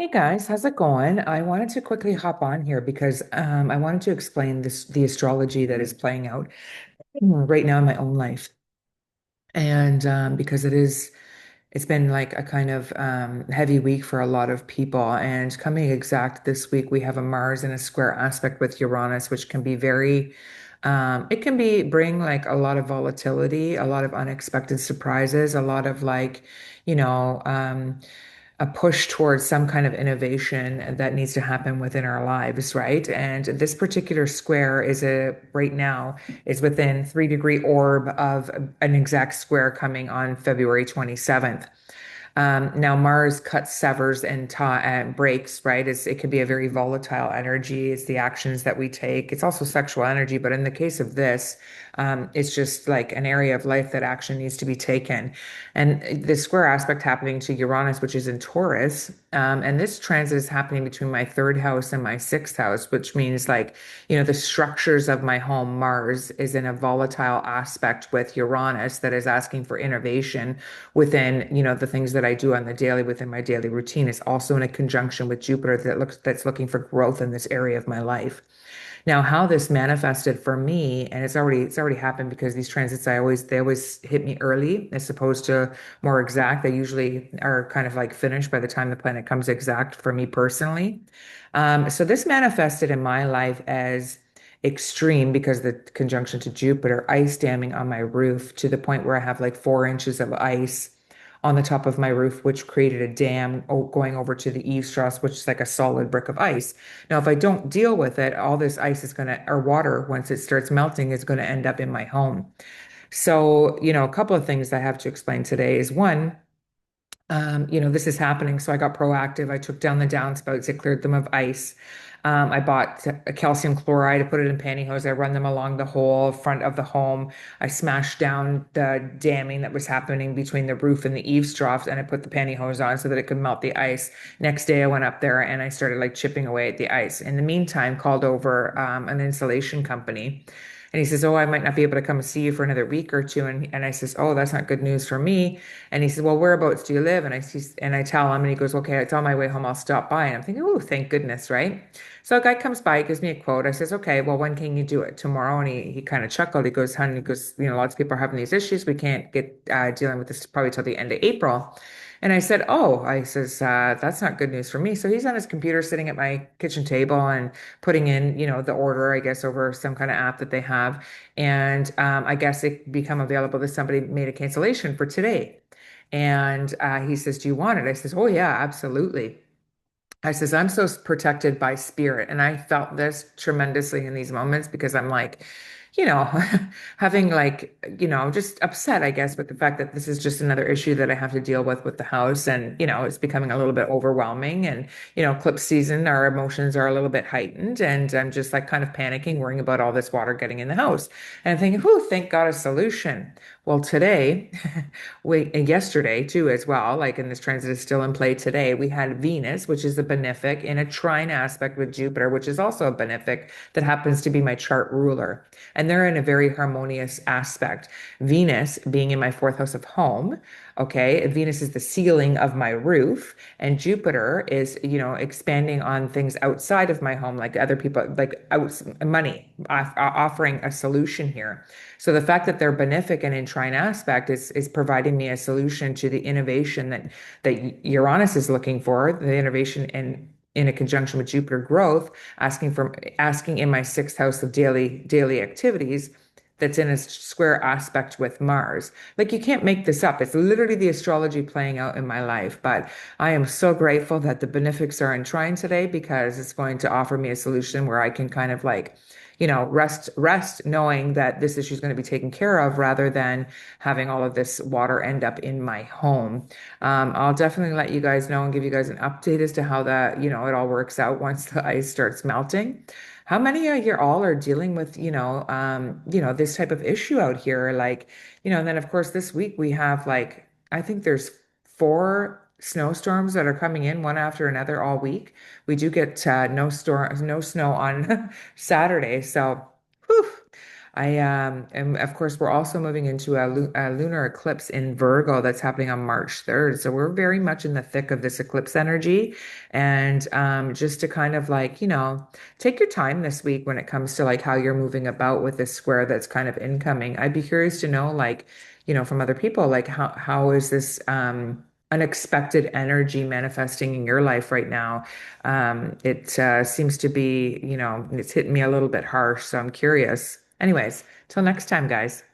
Hey guys, how's it going? I wanted to quickly hop on here because I wanted to explain the astrology that is playing out right now in my own life. And because it's been like a kind of heavy week for a lot of people. And coming exact this week, we have a Mars in a square aspect with Uranus, which can be very, it can be bring like a lot of volatility, a lot of unexpected surprises, a lot of like, you know, a push towards some kind of innovation that needs to happen within our lives, right? And this particular square is a right now is within 3-degree orb of an exact square coming on February 27th. Now Mars cuts, severs, and breaks, right? It can be a very volatile energy. It's the actions that we take. It's also sexual energy, but in the case of this, it's just like an area of life that action needs to be taken. And the square aspect happening to Uranus, which is in Taurus, and this transit is happening between my third house and my sixth house, which means like, the structures of my home, Mars, is in a volatile aspect with Uranus that is asking for innovation within, the things that I do on the daily within my daily routine. Is also in a conjunction with Jupiter that's looking for growth in this area of my life. Now, how this manifested for me, and it's already happened because these transits they always hit me early as opposed to more exact. They usually are kind of like finished by the time the planet comes exact for me personally. So this manifested in my life as extreme because the conjunction to Jupiter, ice damming on my roof to the point where I have like 4 inches of ice on the top of my roof, which created a dam going over to the eaves trough, which is like a solid brick of ice. Now, if I don't deal with it, all this ice is going to, or water, once it starts melting, is going to end up in my home. So, a couple of things I have to explain today is one, this is happening. So I got proactive. I took down the downspouts. I cleared them of ice. I bought a calcium chloride. I put it in pantyhose. I run them along the whole front of the home. I smashed down the damming that was happening between the roof and the eaves troughs, and I put the pantyhose on so that it could melt the ice. Next day, I went up there and I started like chipping away at the ice. In the meantime, called over an insulation company. And he says, "Oh, I might not be able to come see you for another week or two." And I says, "Oh, that's not good news for me." And he says, "Well, whereabouts do you live?" And I tell him, and he goes, "Okay, it's on my way home. I'll stop by." And I'm thinking, "Oh, thank goodness, right?" So a guy comes by, gives me a quote. I says, "Okay, well, when can you do it? Tomorrow?" And he kind of chuckled. He goes, "Honey," he goes, "lots of people are having these issues. We can't get dealing with this probably till the end of April." And I said, "Oh," I says, "that's not good news for me." So he's on his computer sitting at my kitchen table and putting in, the order, I guess, over some kind of app that they have. And I guess it become available that somebody made a cancellation for today. And he says, "Do you want it?" I says, "Oh, yeah, absolutely." I says, "I'm so protected by spirit." And I felt this tremendously in these moments because I'm like, you know, having like, just upset, I guess, with the fact that this is just another issue that I have to deal with the house. And, it's becoming a little bit overwhelming. And, eclipse season, our emotions are a little bit heightened. And I'm just like kind of panicking, worrying about all this water getting in the house. And I'm thinking, "Whew, thank God a solution." Well, today, and yesterday too, as well, like in this transit is still in play today, we had Venus, which is a benefic, in a trine aspect with Jupiter, which is also a benefic that happens to be my chart ruler. And they're in a very harmonious aspect. Venus being in my fourth house of home, okay, Venus is the ceiling of my roof, and Jupiter is, expanding on things outside of my home, like other people, like money, offering a solution here. So the fact that they're benefic and in trine aspect is providing me a solution to the innovation that Uranus is looking for, the innovation in a conjunction with Jupiter growth, asking in my sixth house of daily activities that's in a square aspect with Mars. Like you can't make this up. It's literally the astrology playing out in my life. But I am so grateful that the benefics are in trine today because it's going to offer me a solution where I can kind of like rest knowing that this issue is going to be taken care of rather than having all of this water end up in my home. I'll definitely let you guys know and give you guys an update as to how that, it all works out once the ice starts melting. How many of you all are dealing with, this type of issue out here? Like, and then of course this week we have like, I think there's 4 snowstorms that are coming in one after another all week. We do get no snow on Saturday. So, whew, And of course, we're also moving into a lunar eclipse in Virgo that's happening on March 3rd. So we're very much in the thick of this eclipse energy. And just to kind of like, take your time this week when it comes to like how you're moving about with this square that's kind of incoming. I'd be curious to know, like, from other people, like how is this unexpected energy manifesting in your life right now? It seems to be, it's hitting me a little bit harsh, so I'm curious. Anyways, till next time, guys.